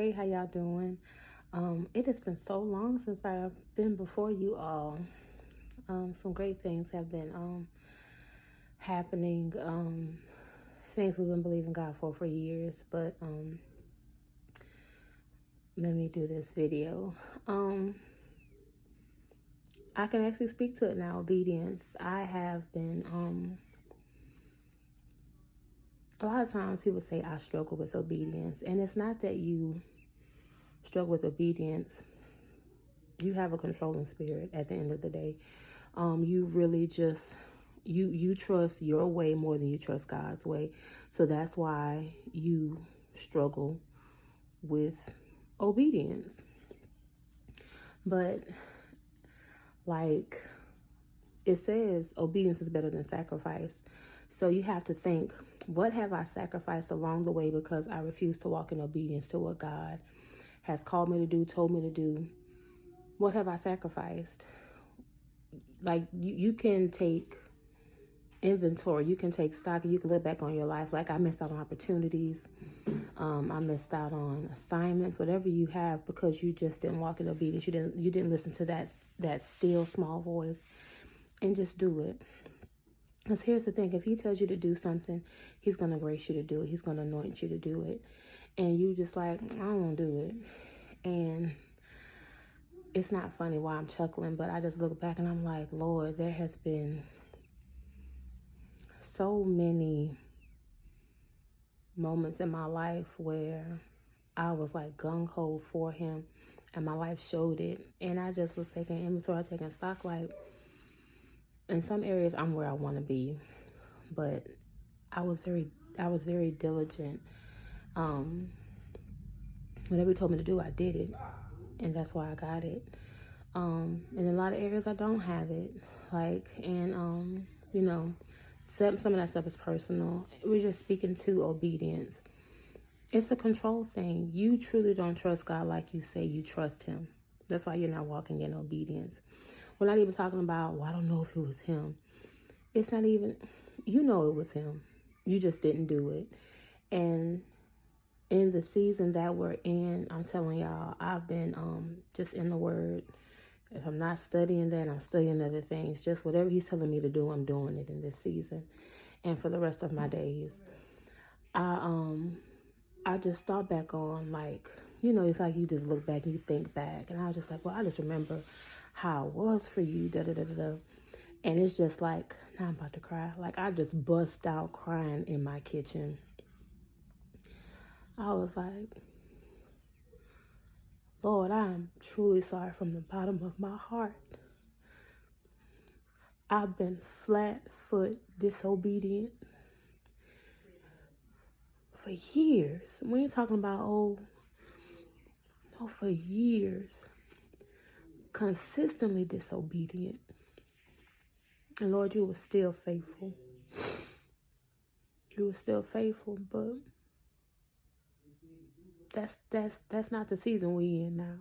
Hey, how y'all doing? It has been so long since I've been before you all. Some great things have been happening. Things we've been believing God for years. But let me do this video. I can actually speak to it now. Obedience. I have been. A lot of times people say I struggle with obedience, and it's not that you struggle with obedience. You have a controlling spirit at the end of the day. You really just you trust your way more than you trust God's way. So that's why you struggle with obedience. But like it says, obedience is better than sacrifice. So you have to think, what have I sacrificed along the way because I refuse to walk in obedience to what God has called me to do, told me to do? What have I sacrificed? Like you can take inventory, you can take stock, and you can look back on your life. Like I missed out on opportunities, I missed out on assignments, whatever you have, because you just didn't walk in obedience. You didn't listen to that still small voice and just do it. Because here's the thing, if he tells you to do something, he's going to grace you to do it. He's going to anoint you to do it. And you just like, I don't want to do it. And it's not funny why I'm chuckling, but I just look back and I'm like, Lord, there has been so many moments in my life where I was like gung-ho for him and my life showed it. And I just was taking inventory, taking stock. Like in some areas I'm where I want to be, but I was very diligent. Whatever he told me to do, I did it. And that's why I got it. In a lot of areas I don't have it. Some of that stuff is personal. We're just speaking to obedience. It's a control thing. You truly don't trust God like you say you trust him. That's why you're not walking in obedience. We're not even talking about, well, I don't know if it was him. It's not even, you know it was him. You just didn't do it. And in the season that we're in, I'm telling y'all, I've been just in the word. If I'm not studying that, I'm studying other things. Just whatever he's telling me to do, I'm doing it in this season. And for the rest of my days. I just thought back on, like, it's like you just look back and you think back. And I was just like, well, I just remember how it was for you, da-da-da-da-da. And it's just like, now I'm about to cry. Like, I just bust out crying in my kitchen. I was like, Lord, I am truly sorry from the bottom of my heart. I've been flat-foot disobedient for years. We ain't talking about, for years. Consistently disobedient. And Lord, you were still faithful. You were still faithful, but that's not the season we in now.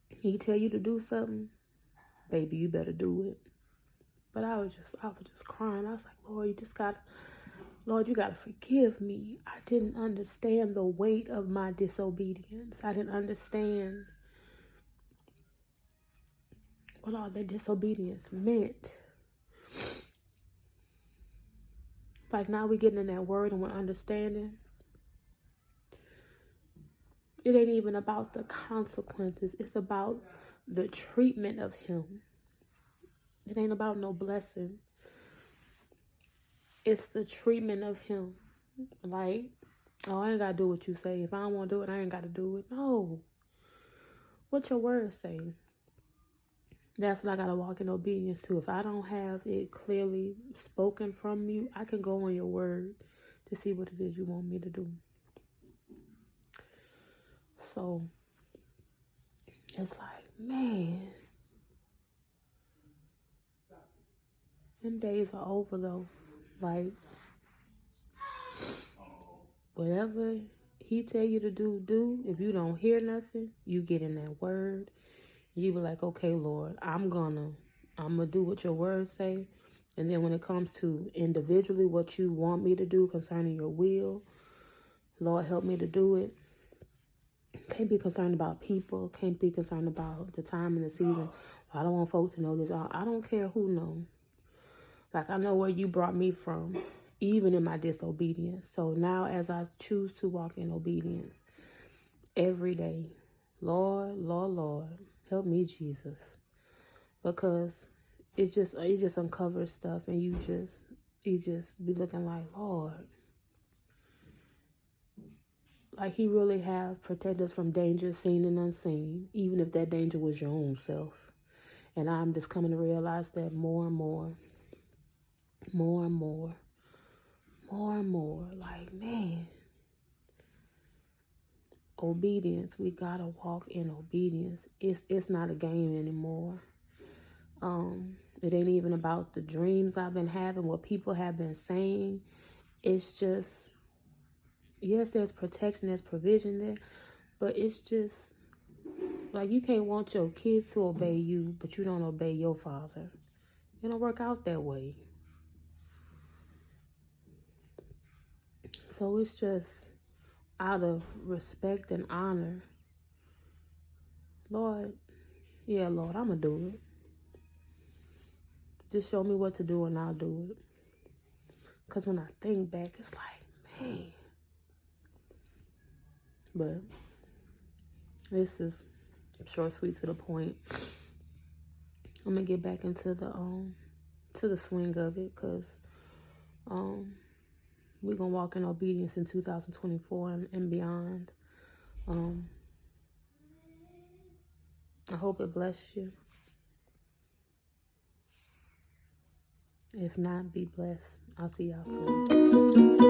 He tell you to do something, baby, you better do it. But I was just crying. I was like, Lord, you gotta forgive me. I didn't understand the weight of my disobedience. I didn't understand what all that disobedience meant. Like now we're getting in that word and we're understanding. It ain't even about the consequences. It's about the treatment of him. It ain't about no blessing. It's the treatment of him. Like, I ain't got to do what you say. If I don't want to do it, I ain't got to do it. No. What your words say? That's what I got to walk in obedience to. If I don't have it clearly spoken from you, I can go on your word to see what it is you want me to do. So, it's like, man, them days are over though. Like, whatever he tell you to do. If you don't hear nothing, you get in that word. You be like, okay, Lord, I'm gonna do what your words say. And then when it comes to individually what you want me to do concerning your will, Lord, help me to do it. Can't be concerned about people. Can't be concerned about the time and the season. I don't want folks to know this. I don't care who knows. Like, I know where you brought me from, even in my disobedience. So now as I choose to walk in obedience every day, Lord, Lord, Lord, help me, Jesus. Because it just uncovers stuff, and you just be looking like, Lord, like he really have protected us from danger seen and unseen, even if that danger was your own self. And I'm just coming to realize that more and more. Like, man, obedience. We gotta walk in obedience. It's not a game anymore. It ain't even about the dreams I've been having, what people have been saying. It's just, yes, there's protection, there's provision there, but it's just like, you can't want your kids to obey you, but you don't obey your father. It don't work out that way. So it's just out of respect and honor. Lord, yeah, Lord, I'm going to do it. Just show me what to do and I'll do it. Because when I think back, it's like, man. But this is short, sweet, to the point. I'm going to get back into the swing of it, because we're going to walk in obedience in 2024 and beyond. I hope it bless you. If not, be blessed. I'll see y'all soon.